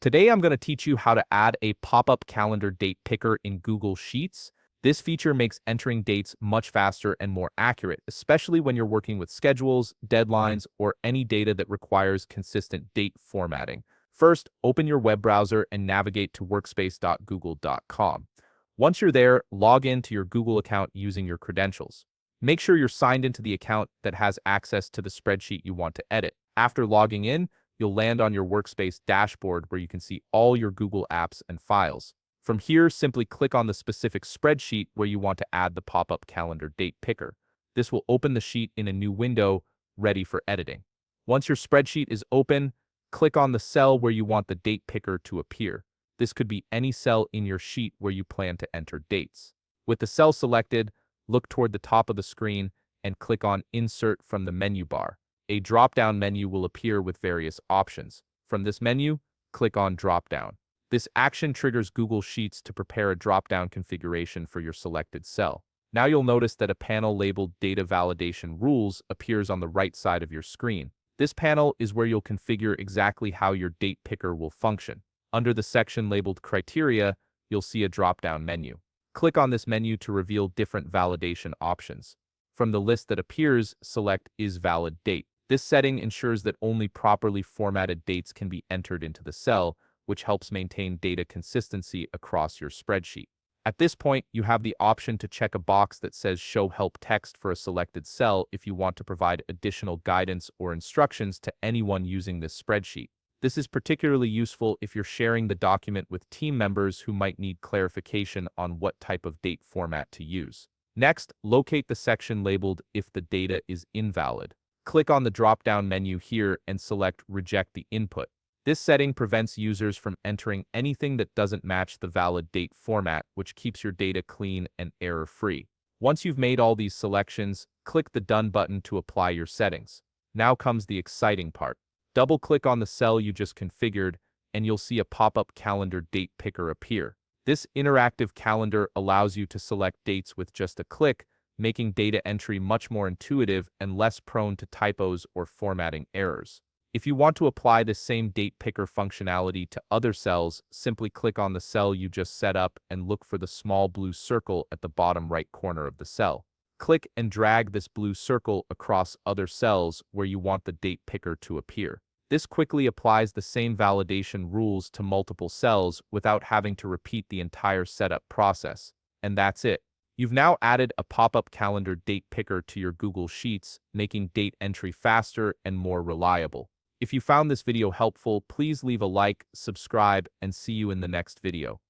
Today I'm going to teach you how to add a pop-up calendar date picker in Google Sheets. This feature makes entering dates much faster and more accurate, especially when you're working with schedules, deadlines, or any data that requires consistent date formatting. First, open your web browser and navigate to workspace.google.com. Once you're there, log in to your Google account using your credentials. Make sure you're signed into the account that has access to the spreadsheet you want to edit. After logging in, you'll land on your Workspace dashboard where you can see all your Google apps and files. From here, simply click on the specific spreadsheet where you want to add the pop-up calendar date picker. This will open the sheet in a new window, ready for editing. Once your spreadsheet is open, click on the cell where you want the date picker to appear. This could be any cell in your sheet where you plan to enter dates. With the cell selected, look toward the top of the screen and click on Insert from the menu bar. A drop-down menu will appear with various options. From this menu, click on Drop-down. This action triggers Google Sheets to prepare a drop-down configuration for your selected cell. Now you'll notice that a panel labeled Data Validation Rules appears on the right side of your screen. This panel is where you'll configure exactly how your date picker will function. Under the section labeled Criteria, you'll see a drop-down menu. Click on this menu to reveal different validation options. From the list that appears, select Is Valid Date. This setting ensures that only properly formatted dates can be entered into the cell, which helps maintain data consistency across your spreadsheet. At this point, you have the option to check a box that says Show Help Text for a selected cell if you want to provide additional guidance or instructions to anyone using this spreadsheet. This is particularly useful if you're sharing the document with team members who might need clarification on what type of date format to use. Next, locate the section labeled If the data is invalid. Click on the drop-down menu here and select Reject the Input. This setting prevents users from entering anything that doesn't match the valid date format, which keeps your data clean and error-free. Once you've made all these selections, click the Done button to apply your settings. Now comes the exciting part. Double-click on the cell you just configured, and you'll see a pop-up calendar date picker appear. This interactive calendar allows you to select dates with just a click, making data entry much more intuitive and less prone to typos or formatting errors. If you want to apply the same date picker functionality to other cells, simply click on the cell you just set up and look for the small blue circle at the bottom right corner of the cell. Click and drag this blue circle across other cells where you want the date picker to appear. This quickly applies the same validation rules to multiple cells without having to repeat the entire setup process. And that's it. You've now added a pop-up calendar date picker to your Google Sheets, making date entry faster and more reliable. If you found this video helpful, please leave a like, subscribe, and see you in the next video.